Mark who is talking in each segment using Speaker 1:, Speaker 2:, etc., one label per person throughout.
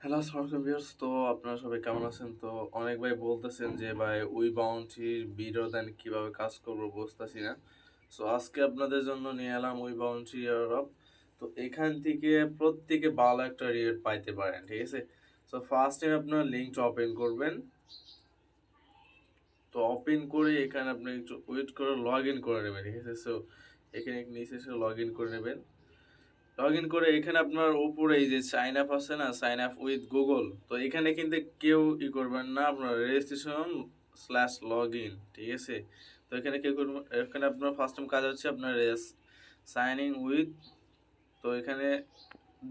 Speaker 1: Hello আসসালামু viewers, তো আপনারা সবাই কেমন আছেন? তো অনেক ভাই বলতেছেন যে ভাই ওই বাউন্সির ভিডিও দেন কিভাবে কাজ করবো বুঝতেছি না। সো আজকে আপনাদের জন্য নিয়ে এলাম ওই বাউন্সি এয়ারড্রপ। তো এখান থেকে প্রত্যেকে ভালো একটা রিওয়ার্ড পাইতে পারেন, ঠিক আছে? সো ফার্স্ট টাইম আপনার লিঙ্কটা ওপেন করবেন। তো ওপেন করে এখানে আপনি একটু ওয়েট করে লগ ইন করে নেবেন, ঠিক আছে? সো এখানে নিচে এসে লগ ইন করে নেবেন। লগ ইন করে এখানে আপনার উপরে এই যে সাইন আপ আছে না, সাইন আপ উইথ গুগল, তো এখানে কিন্তু কেউ করবেন না, আপনার রেজিস্ট্রেশন স্ল্যাশ লগ ইন, ঠিক আছে? তো এখানে কেউ করবেন, এখানে আপনার ফার্স্ট টাইম কাজ হচ্ছে আপনার সাইন ইন উইথ, তো এখানে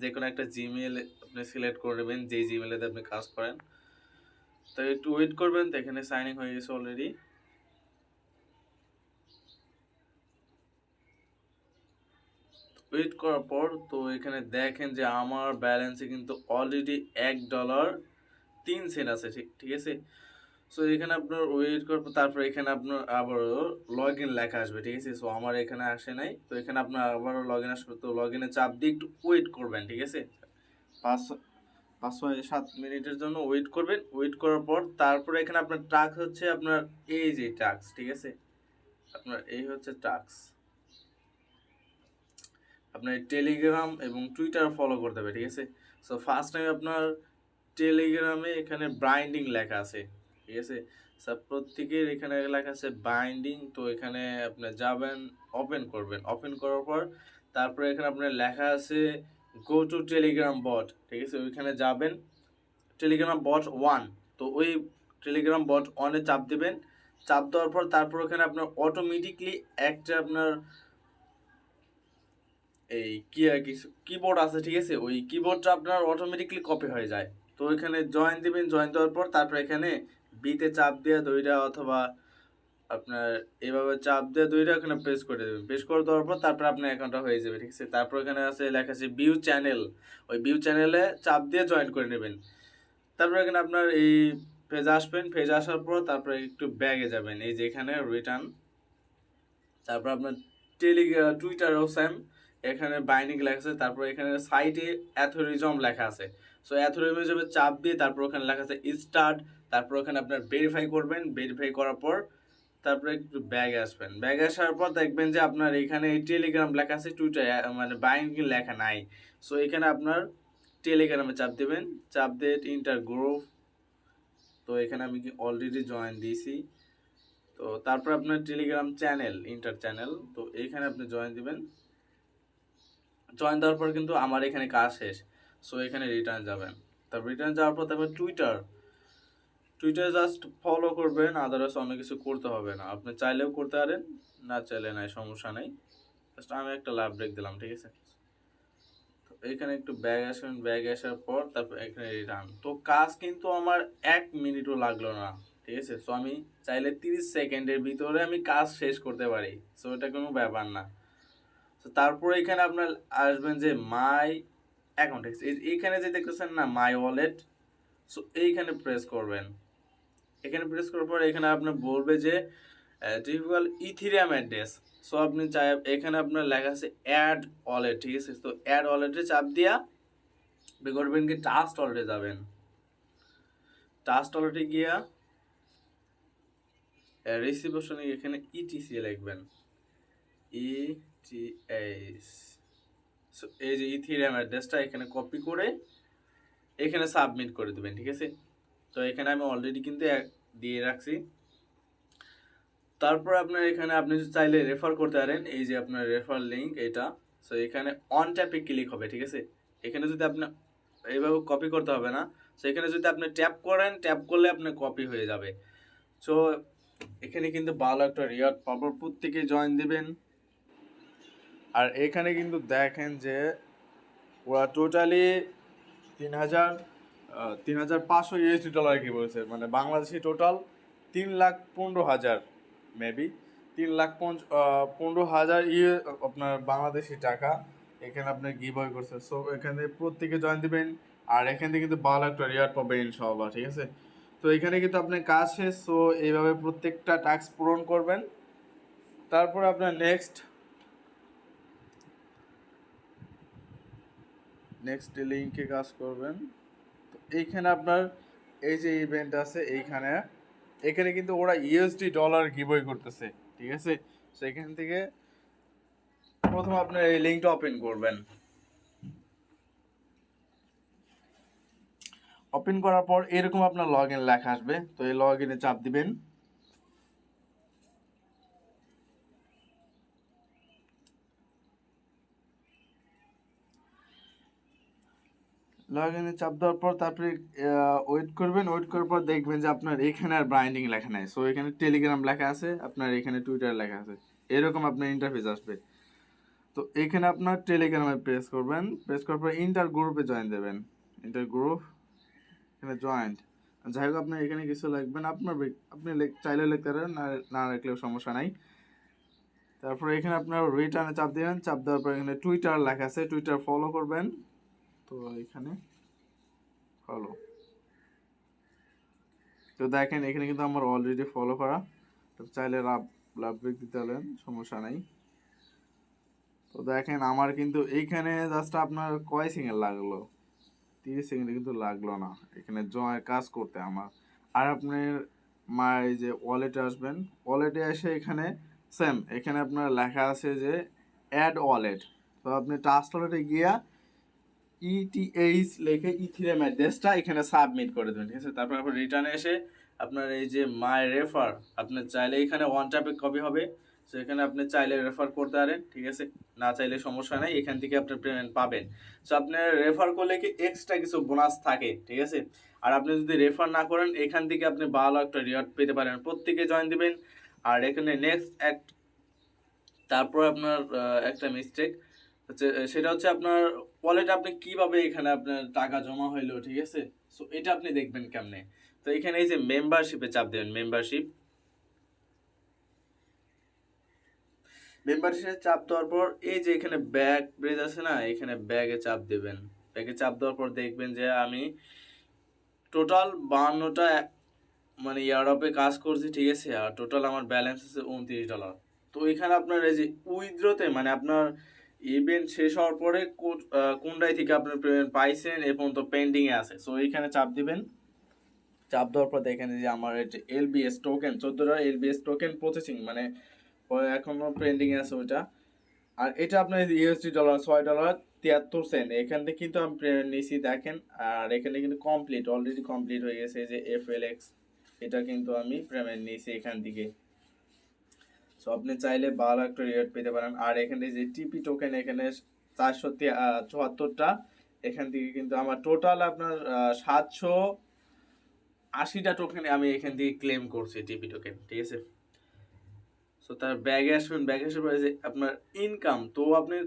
Speaker 1: যে কোনো একটা জিমেল আপনি সিলেক্ট করে নেবেন, যে জিমেলেতে আপনি কাজ করেন। তো একটু ওয়েট করবেন, তো এখানে সাইন ইন হয়ে গেছে অলরেডি। ওয়েট করার পর তো এখানে দেখেন যে আমার ব্যালেন্সে কিন্তু অলরেডি $1.03 আছে, ঠিক আছে? সো এখানে আপনার ওয়েট করার পর তারপর এখানে আপনার আবারও লগ ইন লেখা আসবে, ঠিক আছে? সো আমার এখানে আসে নাই, তো এখানে আপনার আবারও লগ ইন আসবে, তো লগ ইনে চাপ দিয়ে একটু ওয়েট করবেন, ঠিক আছে? 5-7 মিনিটের জন্য ওয়েট করবেন। ওয়েট করার পর তারপরে এখানে আপনার টাস্ক হচ্ছে আপনার এই যে টাস্ক, ঠিক আছে? আপনার এই হচ্ছে টাস্ক, আপনার টেলিগ্রাম এবং টুইটার ফলো করতে হবে, ঠিক আছে? সো ফার্স্ট টাইম আপনার টেলিগ্রামে এখানে বাইন্ডিং লেখা আছে, ঠিক আছে? সব প্রত্যেকের এখানে লেখা আছে বাইন্ডিং, তো এখানে আপনি যাবেন, ওপেন করবেন। ওপেন করার পর তারপরে এখানে আপনার লেখা আছে গো টু টেলিগ্রাম বট, ঠিক আছে? ওইখানে যাবেন, টেলিগ্রাম বট 1, তো ওই টেলিগ্রাম বট 1-এ চাপ দেবেন। চাপ দেওয়ার পর তারপর ওখানে আপনার অটোমেটিকলি একটা আপনার এই কিছু কিবোর্ড আছে, ঠিক আছে? ওই কিবোর্ডটা আপনার অটোমেটিকলি কপি হয়ে যায়। তো ওইখানে জয়েন দিবেন, জয়েন দেওয়ার পর তারপর এখানে বিতে চাপ দিয়ে দইটা, অথবা আপনার এভাবে চাপ দিয়ে দইটা ওখানে প্রেস করে দেবেন। প্রেস করে দেওয়ার পর তারপর আপনার অ্যাকাউন্টটা হয়ে যাবে, ঠিক আছে? তারপর এখানে আছে লেখা আছে ভিউ চ্যানেল, ওই ভিউ চ্যানেলে চাপ দিয়ে জয়েন করে নেবেন। তারপর এখানে আপনার এই পেজ আসবেন, পেজ আসার পর তারপরে একটু ব্যাগে যাবেন, এই যে এখানে রিটার্ন, তারপর আপনার টুইটারও সেম, এখানে বাইন্ডিং লেখা আছে, তারপর এখানে সাইটে অ্যাথরিজম লেখা আছে। সো অ্যাথরিজমে চাপ দিয়ে তারপর ওখানে লেখা আছে স্টার্ট, তারপর ওখানে আপনার ভেরিফাই করবেন। ভেরিফাই করার পর তারপরে একটু ব্যাগে আসবেন। ব্যাগে আসার পর দেখবেন যে আপনার এখানে টেলিগ্রাম লেখা আছে, টুইটার মানে বাইন্ডিং লেখা নাই। সো এখানে আপনার টেলিগ্রামে চাপ দেবেন, চাপ দিয়ে ইন্টার গ্রুপ, তো এখানে আমি কি অলরেডি জয়েন দিয়েছি। তো তারপর আপনার টেলিগ্রাম চ্যানেল, ইন্টার চ্যানেল, তো এইখানে আপনি জয়েন দিবেন। জয়েন দেওয়ার পর কিন্তু আমার এখানে কাজ শেষ। সো এখানে রিটার্ন যাবেন। তারপর রিটার্ন যাওয়ার পর তারপর টুইটার জাস্ট ফলো করবেন, আদারওয়াইজ অন্য কিছু করতে হবে না। আপনি চাইলেও করতে পারেন, না চাইলে নাই, সমস্যা নেই। জাস্ট আমি একটা লাভ ব্রেক দিলাম, ঠিক আছে? তো এখানে একটু ব্যাগ আসবেন, ব্যাগ আসার পর তারপর এখানে রিটার্ন। তো কাজ কিন্তু আমার 1 মিনিটও লাগলো না, ঠিক আছে? সো আমি চাইলে 30 সেকেন্ডের ভিতরে আমি কাজ শেষ করতে পারি। সো এটা কোনো ব্যাপার না। তো তারপরে এখানে আপনার আসবেন যে মাই অ্যাকাউন্ট, এইখানে যে দেখতেছেন না মাই ওয়ালেট, সো এইখানে প্রেস করবেন। এখানে প্রেস করার পর এখানে আপনার বলবে যে টিপিক্যাল ইথিরিয়াম অ্যাড্রেস। সো আপনি চাই, এখানে আপনার লেখা আছে অ্যাড ওয়ালেট, ঠিক আছে? তো অ্যাড ওয়ালেটে চাপ দিয়া করবেন কি ট্রাস্ট ওয়ালেটে যাবেন। ট্রাস্ট ওয়ালেটে গিয়া রিসিভ অপশনে এখানে ইটিসি লিখবেন, ইটিএস। সো এই যে ইথিরিয়াম অ্যাড্রেসটা এখানে কপি করে এখানে সাবমিট করে দেবেন, ঠিক আছে? তো এখানে আমি অলরেডি কিন্তু দিয়ে রাখছি। তারপর আপনার এখানে আপনি যদি চাইলে রেফার করতে পারেন, এই যে আপনার রেফার লিঙ্ক এটা। সো এখানে অন ট্যাপে ক্লিক হবে, ঠিক আছে? এখানে যদি আপনি এইভাবে কপি করতে হবে না। সো এখানে যদি আপনি ট্যাপ করেন, ট্যাপ করলে আপনার কপি হয়ে যাবে। সো এখানে কিন্তু ভালো একটা রিওয়ার্ড পাবো, প্রত্যেকে জয়েন দিবেন। আর এখানে কিন্তু দেখেন যে ওরা টোটালি 3,500 কি বলেছে, মানে বাংলাদেশি টোটাল 3,15,000, মেবি 3,15,000 আপনার বাংলাদেশি টাকা এখানে আপনার গিভ অ্যাওয়ে করছে। সো এখানে প্রত্যেকে জয়েন দিবেন, আর এখান থেকে কিন্তু ভালো একটা রিওয়ার্ড পাবেন ইনশাআল্লাহ, ঠিক আছে? তো এখানে কিন্তু আপনার কাজ শেষ। সো এইভাবে প্রত্যেকটা টাস্ক পূরণ করবেন। তারপর আপনার নেক্সট লিঙ্কে কাজ করবেন। তো এইখানে আপনার এই যে ইভেন্ট আছে এখানে কিন্তু ওরা ইউএসডি ডলার গিভওয়ে করতেছে, ঠিক আছে। সো এখান থেকে প্রথম আপনার এই লিঙ্কটা ওপেন করবেন। ওপেন করার পর এরকম আপনার লগ ইন লেখা আসবে, তো এই লগ ইনে চাপ দিবেন। লগ ইনে চাপ দেওয়ার পর তারপরে ওয়েট করবেন। ওয়েট করার পর দেখবেন যে আপনার এখানে আর ব্রাইন্ডিং লেখা নাই। সো এখানে টেলিগ্রাম লেখা আছে, আপনার এখানে টুইটার লেখা আছে, এরকম আপনার ইন্টারফেস আসবে। তো এখানে আপনার টেলিগ্রামে প্রেস করবেন। প্রেস করার পর ইন্টার গ্রুপে জয়েন দেবেন। ইন্টার গ্রুপ এখানে জয়েন্ট। যাই হোক আপনার এখানে কিছু লিখবেন, আপনি চাইলে লিখতে পারেন, না লিখলেও সমস্যা নাই। তারপরে এখানে আপনার রিটার্নে চাপ দেবেন। চাপ দেওয়ার পর এখানে টুইটার লেখা আছে, টুইটার ফলো করবেন। তো এখানে ফলো, তো দেখেন এখানে কিন্তু আমার অলরেডি ফলো করা। তো চাইলে লাভ ব্রেক দিতে হলেন, সমস্যা নাই। তো দেখেন আমার কিন্তু এইখানে জাস্ট আপনার কয় সেকেন্ড লাগলো, 30 সেকেন্ড কিন্তু লাগলো না এখানে কাজ করতে আমার। আর আপনার এই যে ওয়ালেটে আসবেন, ওয়ালেটে এসে এখানে সেম এখানে আপনার লেখা আছে যে অ্যাড ওয়ালেট। তো আপনি টাস্ক ওয়ালেটে গিয়া ইটিএইচ লিখে ইথিরিয়াম অ্যাড্রেসটা এখানে সাবমিট করে দেবেন, ঠিক আছে। তারপর আপনার রিটার্নে এসে আপনার এই যে মাই রেফার, আপনি চাইলে এখানে ওয়ান ট্যাপে কপি হবে। সো এখানে আপনি চাইলে রেফার করতে পারেন, ঠিক আছে, না চাইলে সমস্যা নাই, এখান থেকে আপনি পেমেন্ট পাবেন। সো আপনি রেফার করলে কি এক্সট্রা কিছু বোনাস থাকে, ঠিক আছে। আর আপনি যদি রেফার না করেন এখান থেকে আপনি ভালো একটা রিওয়ার্ড পেতে পারেন। প্রত্যেকে জয়েন দিবেন। আর এখানে নেক্সট তারপর আপনার একটা মিস্টেক হচ্ছে, সেটা হচ্ছে আপনার ওয়ালেটে আপনি কিভাবে এখানে আপনার টাকা জমা হইলো, ঠিক আছে। সো এটা আপনি দেখবেন কেমনে। তো এখানে এই যে মেম্বারশিপে চাপ দেবেন। মেম্বারশিপে চাপ দেওয়ার পর এই যে এখানে ব্যাক ব্রেজ আছে না, এখানে ব্যাগে চাপ দেবেন। ব্যাগে চাপ দেওয়ার পর দেখবেন যে আমি টোটাল 52টা মানে ইয়ারড্রপে কাজ করছি, ঠিক আছে। আর টোটাল আমার ব্যালেন্স আছে $29। তো এখানে আপনার এই যে উইথড্রতে মানে আপনার ইভেন্ট শেষ হওয়ার পরে কোনটাই থেকে আপনার পেমেন্ট পাইছেন এ পর্যন্ত পেন্ডিংয়ে আছে। সো এইখানে চাপ দিবেন। চাপ দেওয়ার পর দেখেন যে আমার এটা এলবিএস টোকেন 14টা এলবিএস টোকেন প্রসেসিং মানে এখনো পেন্ডিংয়ে আছে ওইটা। আর এটা আপনার ইউএসডি ডলার $6.73 এখান থেকে কিন্তু আমি পেমেন্ট নিয়েছি দেখেন। আর এখানে কিন্তু অলরেডি কমপ্লিট হয়ে গেছে যে FLX, এটা কিন্তু আমি পেমেন্ট নিয়েছি এখান থেকে। সো আপনি চাইলে ভালো একটা রেট পেতে পারেন। আর এখানে যে টিপি টোকেন এখানে 474টা, এখান থেকে কিন্তু আমার টোটাল আপনার 780টা টোকেন আমি এখান থেকে ক্লেম করছি টিপি টোকেন, ঠিক আছে। সো তার ব্যাগে আসবেন। ব্যাগে আসার পরে যে আপনার ইনকাম, তো আপনি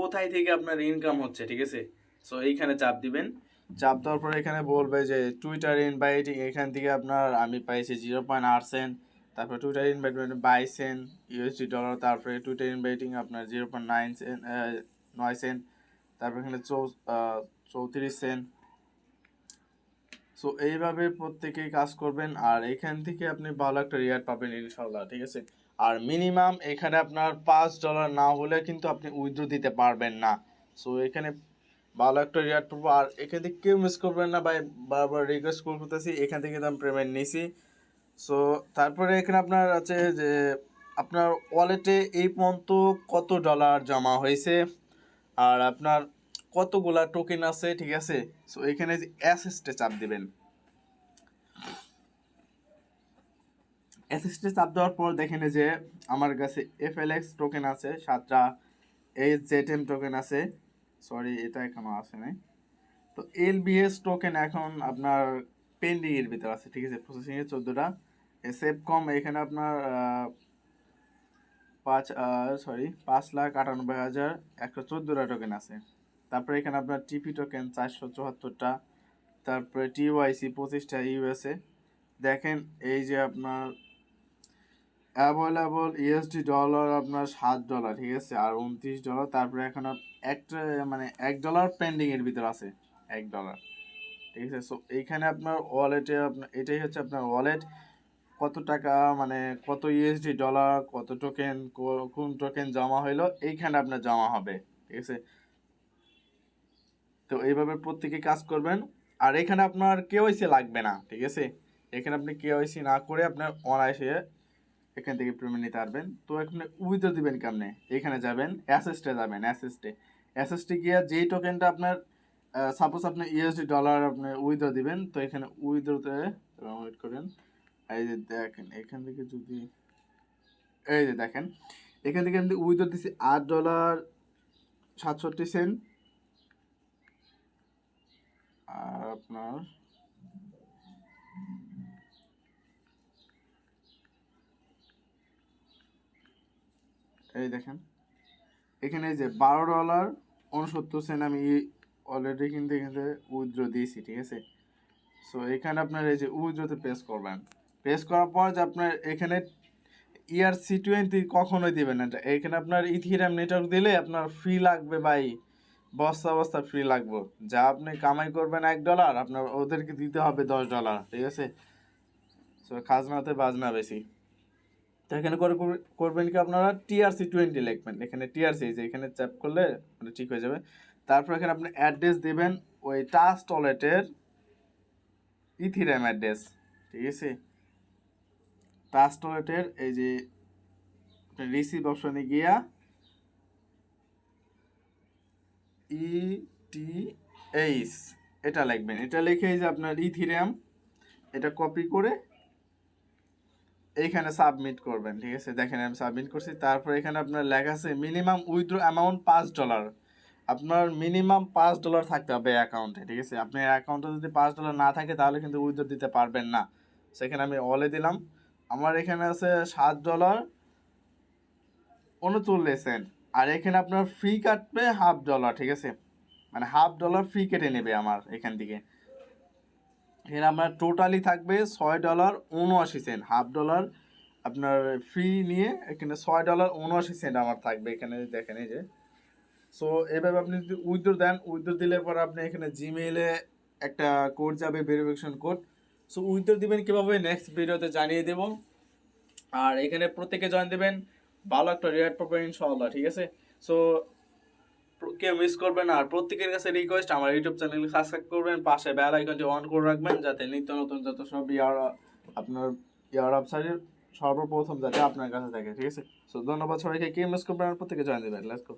Speaker 1: কোথায় থেকে আপনার ইনকাম হচ্ছে, ঠিক আছে। সো এইখানে চাপ দিবেন। চাপ দেওয়ার পরে এখানে বলবে যে টুইটার ইনভাইটিং, এখান থেকে আপনার আমি পাইছি 0.8 সেন্ট। তারপরে Twitter invite 22 cent USD dollar. তারপরে টুইটার ইনভাইটিং আপনার 0.9 সেন্ট 9 সেন্ট। তারপরে এখানে 34 সেন্ট। সো এইভাবে প্রত্যেকেই কাজ করবেন। আর এখান থেকে আপনি ভালো একটা রিওয়ার্ড পাবেন ইনশাল্লাহ, ঠিক আছে। আর মিনিমাম এখানে আপনার $5 না হলে কিন্তু আপনি উইথড্র দিতে পারবেন না। সো এখানে ভালো একটা রিওয়ার্ড পাবো। আর এখান থেকে কেউ মিস করবেন না ভাই, বারবার রিকোয়েস্ট করতেছি, এখান থেকে আমি পেমেন্ট নিছি। সো তারপরে এখানে আপনার আছে যে আপনার ওয়ালেটে এই পর্যন্ত কত ডলার জমা হয়েছে আর আপনার কতগুলা টোকেন আছে, ঠিক আছে। সো এখানে যে অ্যাসেস্টে চাপ দিবেন। অ্যাসেস্টে চাপ দেওয়ার পর দেখেন যে আমার কাছে FLX টোকেন আছে 7টা, HZM টোকেন আছে, সরি এটা এখনো আসে নাই। তো LBS টোকেন এখন আপনার পেন্ডিং এর ভিতর আছে, ঠিক আছে, প্রসেসিং এ 14টা। সেফকম এখানে আপনার 5,98,114টা টোকেন আছে। তারপরে এখানে আপনার টিপি টোকেন 474টা। তারপরে TYC 25টা USA। দেখেন এই যে আপনার অ্যাভেলেবল ইউএসডি ডলার আপনার $7, ঠিক আছে, আর $29। তারপরে এখন একটা মানে $1 পেন্ডিং এর ভিতর আছে, $1, ঠিক আছে। সো এইখানে আপনার ওয়ালেটে আপনার এটাই হচ্ছে আপনার ওয়ালেট, কত টাকা মানে কত ইউএসডি ডলার কত টোকেন কোন টোকেন জমা হইলো এইখানে আপনার জমা হবে, ঠিক আছে। তো এইভাবে প্রত্যেকে কাজ করবেন। আর এখানে আপনার কেওয়াইসি লাগবে না, ঠিক আছে। এখানে আপনি কেওয়াইসি না করে আপনার অনায়াসে এখান থেকে পেমেন্ট নিতে পারবেন। তো এখানে উইথড্র দিবেন কেমনে, এখানে যাবেন অ্যাসেস্টে যাবেন, অ্যাসেস্টে গিয়ে যেই টোকেনটা আপনার সাপোজ আপনি ইউএসডি ডলার আপনি উইথড্র দিবেন, তো এখানে উইথড্রতে ওয়েট করেন। এই যে দেখেন এখান থেকে যদি এই যে দেখেন এখান থেকে আমি উইথড্র দিচ্ছি $8.67 আর আপনার এই দেখেন এখানে এই যে $12.69 আমি অলরেডি কিন্তু এখানে উইথড্র দিয়েছি, ঠিক আছে। সো এখানে আপনার এই যে উইথড্রতে প্রেস করবেন, প্রেস করার পর যে আপনার এখানে ERC20 কখনোই দেবেন না। এখানে আপনার ইথিরিয়াম নেটওয়ার্ক দিলে আপনার ফ্রি লাগবে ভাই, বস্তা ফ্রি লাগবে। যা আপনি কামাই করবেন $1, আপনার ওদেরকে দিতে হবে $10, ঠিক আছে। সো খাজনাতে বাজনা বেশি। তো এখানে করবেন কি আপনারা TRC20 লিখবেন, এখানে TRC যে এখানে চ্যাপ করলে মানে ঠিক হয়ে যাবে। তারপর এখানে আপনি অ্যাড্রেস দেবেন ওই টাস্ক ওয়ালেটের ইথিরিয়াম অ্যাড্রেস, ঠিক আছে। টাস্ক ওয়ালেটের এই যে রিসিভ অপশনে গিয়া ETH এটা লিখবেন, এটা লিখে যে আপনার ইথিরিয়াম এটা কপি করে এইখানে সাবমিট করবেন, ঠিক আছে। দেখেন আমি সাবমিট করছি। তারপর এখানে আপনার লেখা আছে মিনিমাম উইথড্র অ্যামাউন্ট $5, আপনার মিনিমাম $5 থাকতে হবে অ্যাকাউন্টে, ঠিক আছে। আপনার অ্যাকাউন্টে যদি $5 না থাকে তাহলে কিন্তু উইথড্র দিতে পারবেন না। সেখানে আমি অলে দিলাম, আমার এখানে আছে $7.39, আর এখানে আপনার ফ্রি কাটবে $0.5, ঠিক আছে, মানে $0.5 ফ্রি কেটে নেবে আমার এখান থেকে। এখানে আপনার টোটালি থাকবে $6.79, $0.5 আপনার ফ্রি নিয়ে এখানে $6.79 আমার থাকবে এখানে, দেখেন এই যে। সো এভাবে আপনি যদি উইথড্র দেন, উইথড্র দিলে পর আপনি এখানে জিমেইলে একটা কোড যাবে, ভেরিফিকেশন কোড। সো উইথড্র দিবেন কীভাবে নেক্সট ভিডিওতে জানিয়ে দেব। আর এখানে প্রত্যেকে জয়েন দেবেন, ভালো একটা রিওয়ার্ড পাবেন ইনশাআল্লাহ, ঠিক আছে। সো কেউ মিস করবেন না। আর প্রত্যেকের কাছে রিকোয়েস্ট, আমার ইউটিউব চ্যানেল সাবস্ক্রাইব করবেন, পাশে বেল আইকনটি অন করে রাখবেন যাতে নিত্য নতুন যত সব আপনার ওয়েবসাইটের সর্বপ্রথম যাতে আপনার কাছে থাকে, ঠিক আছে। সো ধন্যবাদ সবাইকে, কে মিস করবেন, প্রত্যেকে জয়েন দেবেন। Let's go.